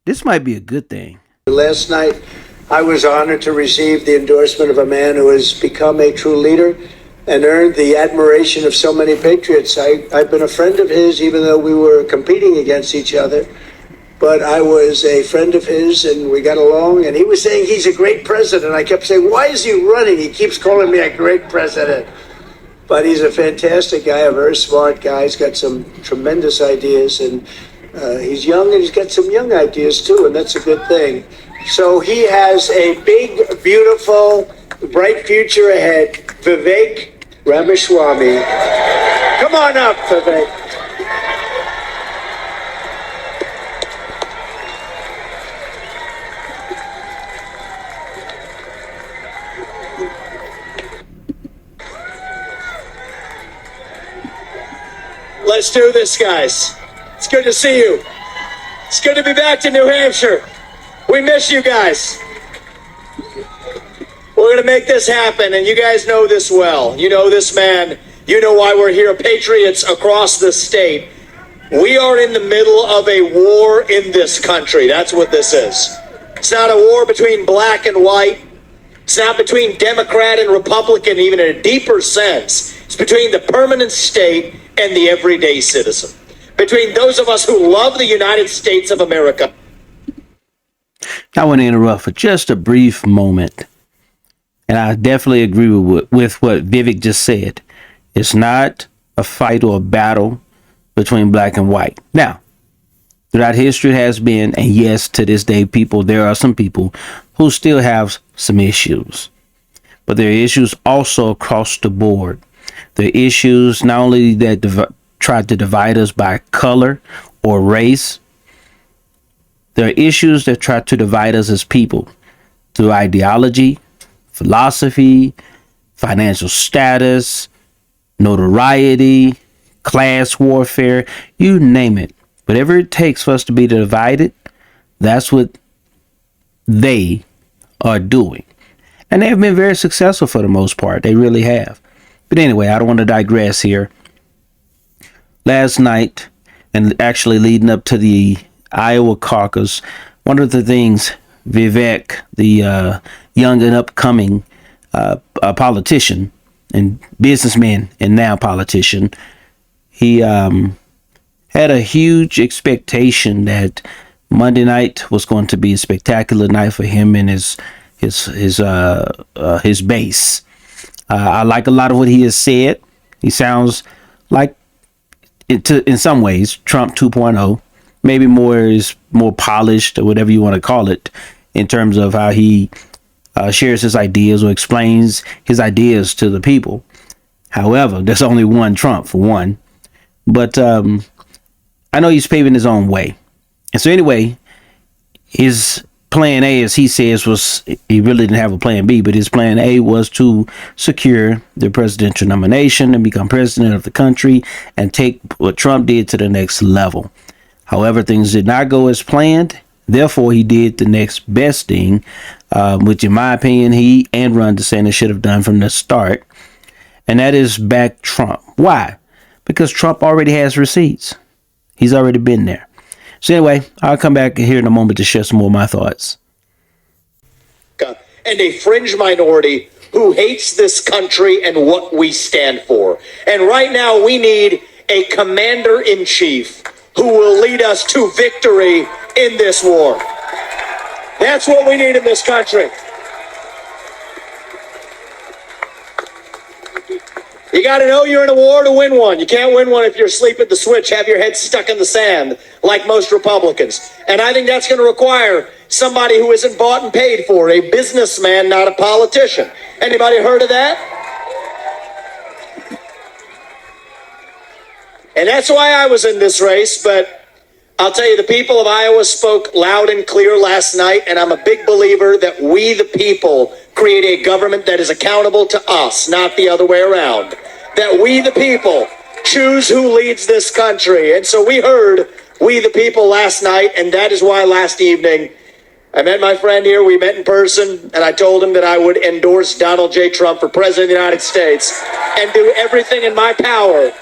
This might be a good thing. Last night, I was honored to receive the endorsement of a man who has become a true leader and earned the admiration of so many patriots. I've been a friend of his, even though we were competing against each other. But I was a friend of his, and we got along. And he was saying he's a great president. I kept saying, why is he running? He keeps calling me a great president. But he's a fantastic guy, a very smart guy. He's got some tremendous ideas, and he's young, and he's got some young ideas, too, and that's a good thing. So he has a big, beautiful, bright future ahead. Vivek Ramaswamy. Come on up, Vivek. Let's do this, guys. It's good to see you. It's good to be back to New Hampshire. We miss you guys. We're going to make this happen, and you guys know this well. You know this man. You know why we're here. Patriots across the state. We are in the middle of a war in this country. That's what this is. It's not a war between black and white. It's not between Democrat and Republican, even in a deeper sense. It's between the permanent state and the everyday citizen. Between those of us who love the United States of America. I want to interrupt for just a brief moment. And I definitely agree with what Vivek just said. It's not a fight or a battle between black and white. Now, throughout history has been, and yes, to this day, there are some people who still have some issues. But there are issues also across the board. There are issues not only that try to divide us by color or race. There are issues that try to divide us as people through ideology, philosophy, financial status, notoriety, class warfare, you name it. Whatever it takes for us to be divided, that's what they are doing. And they have been very successful for the most part. They really have. But anyway, I don't want to digress here. Last night, and actually leading up to the Iowa caucus, one of the things Vivek, the young and upcoming politician and businessman and now politician, he had a huge expectation that Monday night was going to be a spectacular night for him and his base. I like a lot of what he has said. He sounds like, in some ways, Trump 2.0. Maybe more polished or whatever you want to call it in terms of how he shares his ideas or explains his ideas to the people. However, there's only one Trump for one. But I know he's paving his own way. And so anyway, his plan A, as he says, he really didn't have a plan B, but his plan A was to secure the presidential nomination and become president of the country and take what Trump did to the next level. However, things did not go as planned. Therefore, he did the next best thing, which in my opinion, he and Ron DeSantis should have done from the start. And that is back Trump. Why? Because Trump already has receipts. He's already been there. So anyway, I'll come back here in a moment to share some more of my thoughts. And a fringe minority who hates this country and what we stand for. And right now we need a commander-in-chief who will lead us to victory in this war. That's what we need in this country. You got to know you're in a war to win one. You can't win one if you're asleep at the switch, have your head stuck in the sand like most Republicans. And I think that's going to require somebody who isn't bought and paid for, a businessman, not a politician. Anybody heard of that? And that's why I was in this race, but I'll tell you, the people of Iowa spoke loud and clear last night, and I'm a big believer that we, the people, create a government that is accountable to us, not the other way around. That we, the people, choose who leads this country. And so we heard we, the people, last night, and that is why last evening I met my friend here, we met in person, and I told him that I would endorse Donald J. Trump for President of the United States and do everything in my power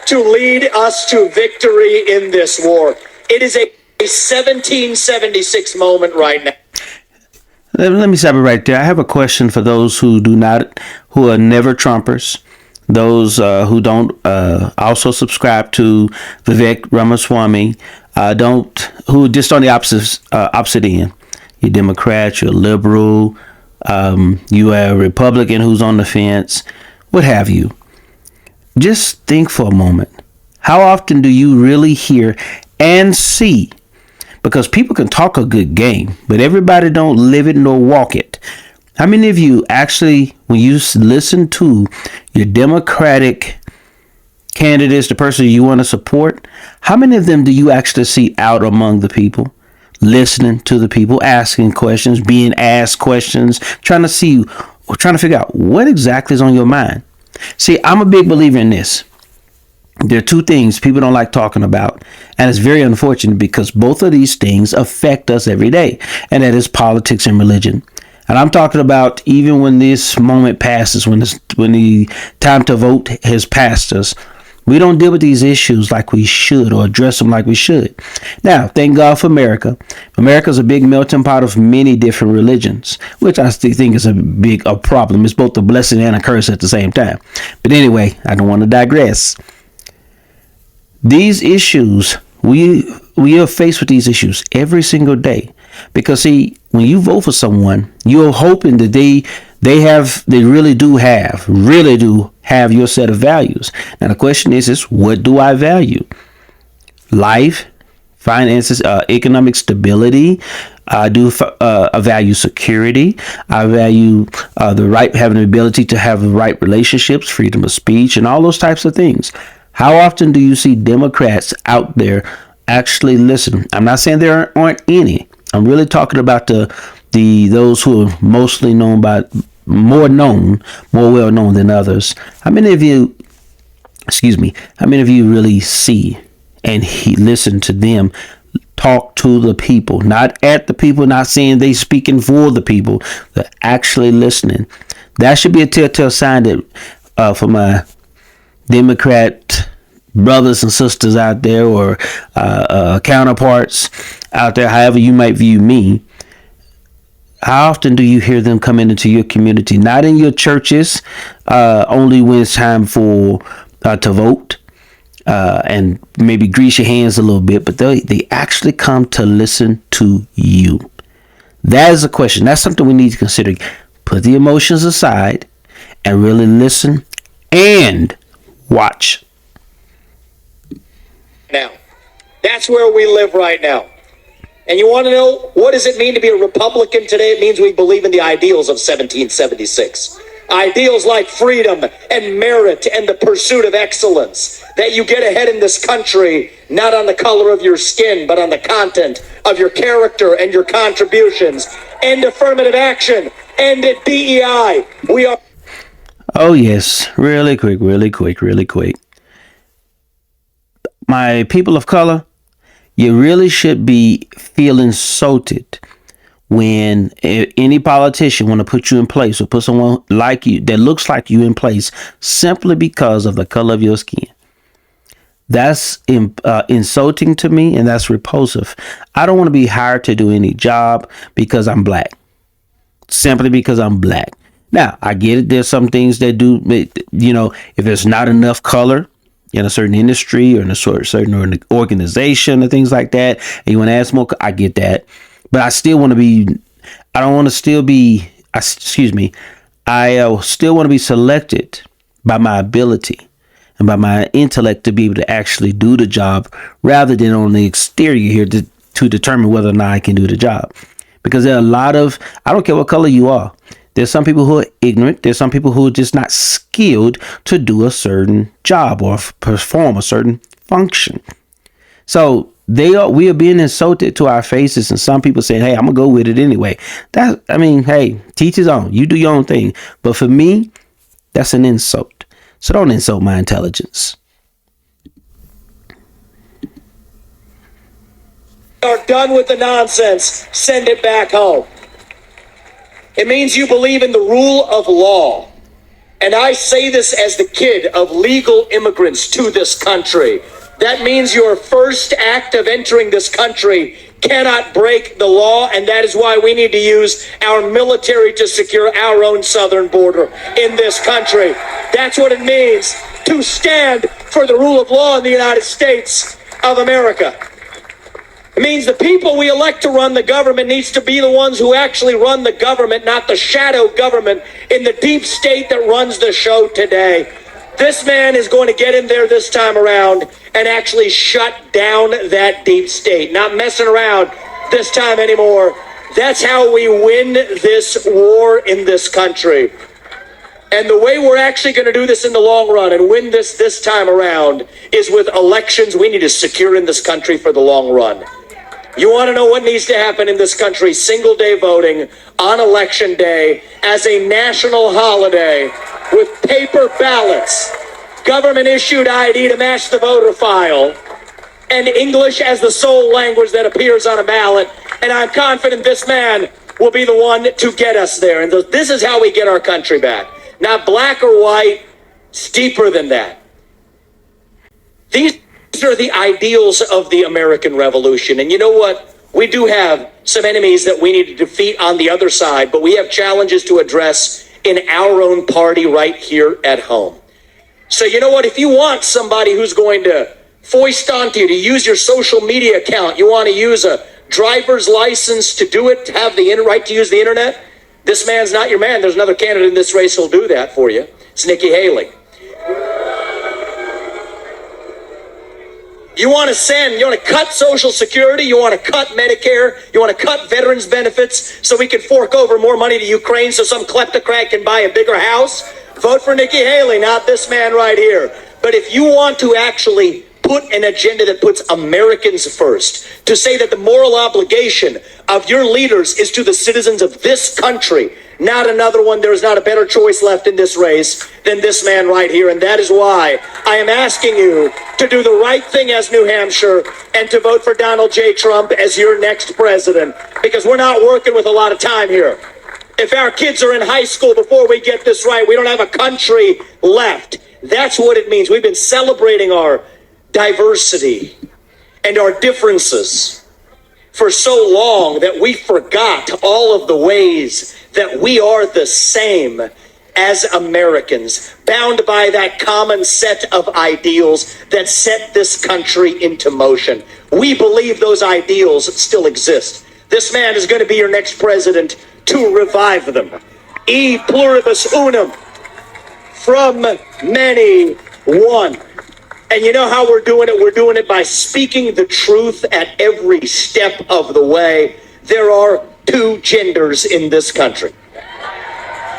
to lead us to victory in this war. It is a A 1776 moment right now. Let me stop it right there. I have a question for those who are never Trumpers, those who don't also subscribe to Vivek Ramaswamy, who just on the opposite end. You're Democrat, you're liberal, you are a Republican who's on the fence, what have you. Just think for a moment. How often do you really hear and see? Because people can talk a good game, but everybody don't live it nor walk it. How many of you actually, when you listen to your Democratic candidates, the person you want to support, how many of them do you actually see out among the people, listening to the people, asking questions, being asked questions, trying to figure out what exactly is on your mind? See, I'm a big believer in this. There are two things people don't like talking about, and it's very unfortunate because both of these things affect us every day, and that is politics and religion. And I'm talking about even when this moment passes, when the time to vote has passed us, we don't deal with these issues like we should or address them like we should. Now, thank God for America. America's a big melting pot of many different religions, which I still think is a problem. It's both a blessing and a curse at the same time. But anyway, I don't want to digress. These issues, we are faced with these issues every single day, because see, when you vote for someone, you're hoping that they really do have your set of values. Now the question is what do I value? Life, finances, economic stability. I value security. I value having the ability to have the right relationships, freedom of speech, and all those types of things. How often do you see Democrats out there actually listen? I'm not saying there aren't any. I'm really talking about those who are mostly more well known than others. How many of you really see and listen to them talk to the people, not at the people, not saying they speaking for the people, but actually listening? That should be a telltale sign that for my Democrat brothers and sisters out there, or counterparts out there, however you might view me, how often do you hear them coming into your community? Not in your churches, only when it's time to vote, and maybe grease your hands a little bit, but they actually come to listen to you. That is a question. That's something we need to consider. Put the emotions aside and really listen and watch. Now, that's where we live right now. And you want to know, what does it mean to be a Republican today? It means we believe in the ideals of 1776. Ideals like freedom and merit and the pursuit of excellence. That you get ahead in this country, not on the color of your skin, but on the content of your character and your contributions. End affirmative action. End at DEI. We are... Oh, yes. Really quick. My people of color, you really should be feeling insulted when any politician want to put you in place or put someone like you that looks like you in place simply because of the color of your skin. That's insulting to me, and that's repulsive. I don't want to be hired to do any job because I'm black, simply because I'm black. Now, I get it. There's some things that do, if there's not enough color in a certain industry or in a certain organization or things like that, and you want to add more, I get that. But I still want to be, I don't want to still be, I still want to be selected by my ability and by my intellect to be able to actually do the job, rather than on the exterior here to determine whether or not I can do the job. Because there are a lot of, I don't care what color you are. There's some people who are ignorant. There's some people who are just not skilled to do a certain job or perform a certain function. So we are being insulted to our faces, and some people saying, "Hey, I'm gonna go with it anyway." Hey, teach his own. You do your own thing. But for me, that's an insult. So don't insult my intelligence. Are done with the nonsense. Send it back home. It means you believe in the rule of law. And I say this as the kid of legal immigrants to this country. That means your first act of entering this country cannot break the law, and that is why we need to use our military to secure our own southern border in this country. That's what it means to stand for the rule of law in the United States of America. It means the people we elect to run the government needs to be the ones who actually run the government, not the shadow government in the deep state that runs the show today. This man is going to get in there this time around and actually shut down that deep state. Not messing around this time anymore. That's how we win this war in this country. And the way we're actually going to do this in the long run and win this time around is with elections we need to secure in this country for the long run. You want to know what needs to happen in this country? Single day voting on election day as a national holiday with paper ballots, government issued ID to match the voter file, and English as the sole language that appears on a ballot. And I'm confident this man will be the one to get us there. And this is how we get our country back. Not black or white, it's deeper than that. These are the ideals of the American Revolution. And you know what? We do have some enemies that we need to defeat on the other side, but we have challenges to address in our own party right here at home. So you know what? If you want somebody who's going to foist onto you to use your social media account, you want to use a driver's license to do it, to have the right to use the internet, this man's not your man. There's another candidate in this race who'll do that for you. It's Nikki Haley. You want to cut Social Security, you want to cut Medicare, you want to cut veterans benefits so we can fork over more money to Ukraine so some kleptocrat can buy a bigger house? Vote for Nikki Haley, not this man right here. But if you want to actually put an agenda that puts Americans first, to say that the moral obligation of your leaders is to the citizens of this country, not another one, there is not a better choice left in this race than this man right here. And that is why I am asking you to do the right thing as New Hampshire and to vote for Donald J. Trump as your next president, because we're not working with a lot of time here. If our kids are in high school before we get this right, we don't have a country left. That's what it means. We've been celebrating our diversity and our differences for so long that we forgot all of the ways that we are the same as Americans, bound by that common set of ideals that set this country into motion. We believe those ideals still exist. This man is going to be your next president to revive them. E pluribus unum, from many, one. And you know how we're doing it? We're doing it by speaking the truth at every step of the way. There are two genders in this country.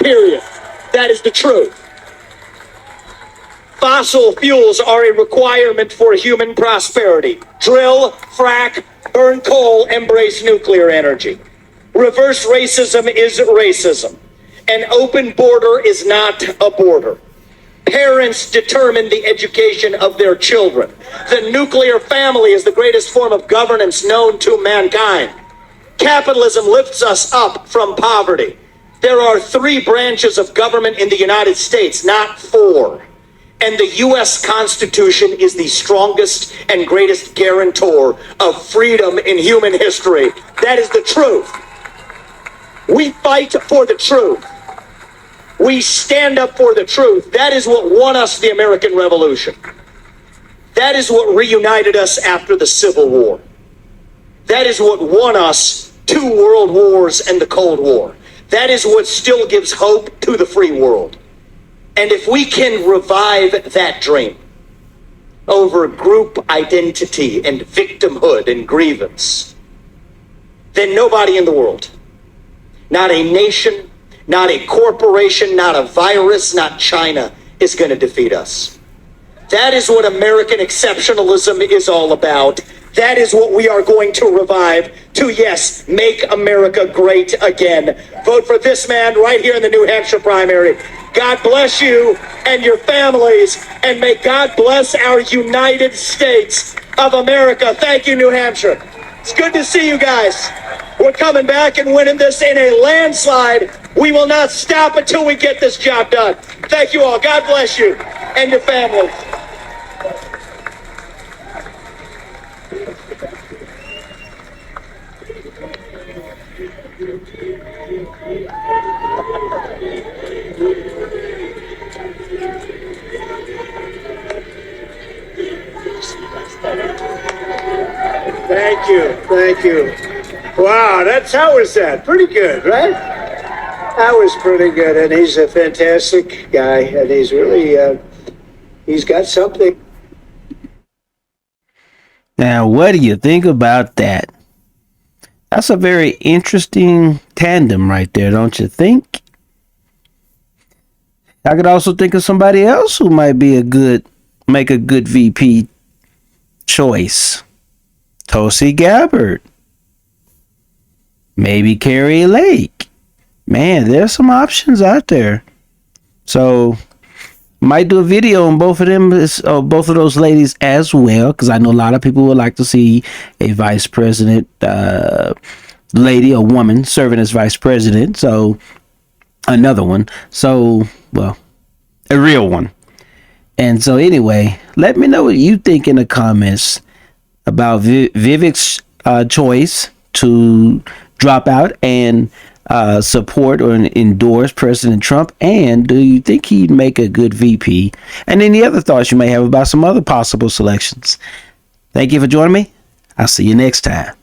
Period. That is the truth. Fossil fuels are a requirement for human prosperity. Drill, frack, burn coal, embrace nuclear energy. Reverse racism is racism. An open border is not a border. Parents determine the education of their children. The nuclear family is the greatest form of governance known to mankind. Capitalism lifts us up from poverty. There are 3 branches of government in the United States, not 4. And the U.S. Constitution is the strongest and greatest guarantor of freedom in human history. That is the truth. We fight for the truth. We stand up for the truth. That is what won us the American Revolution. That is what reunited us after the Civil War. That is what won us 2 world wars and the Cold War. That is what still gives hope to the free world. And if we can revive that dream over group identity and victimhood and grievance, then nobody in the world, not a nation, not a corporation, not a virus, not China, is going to defeat us. That is what American exceptionalism is all about. That is what we are going to revive to, yes, make America great again. Vote for this man right here in the New Hampshire primary. God bless you and your families, and may God bless our United States of America. Thank you, New Hampshire. It's good to see you guys. We're coming back and winning this in a landslide. We will not stop until we get this job done. Thank you all. God bless you and your families. Thank you. Thank you. Wow, how was that? Pretty good, right? That was pretty good. And he's a fantastic guy. And he's really, he's got something. Now, what do you think about that? That's a very interesting tandem right there, don't you think? I could also think of somebody else who might make a good VP choice. Tulsi Gabbard. Maybe Carrie Lake. Man, there's some options out there. So, might do a video on both of them, both of those ladies as well, because I know a lot of people would like to see a vice president lady, a woman, serving as vice president. So, another one. So, well, a real one. And so, anyway, let me know what you think in the comments about Vivek's choice to drop out and support or endorse President Trump, and do you think he'd make a good VP? And any other thoughts you may have about some other possible selections. Thank you for joining me. I'll see you next time.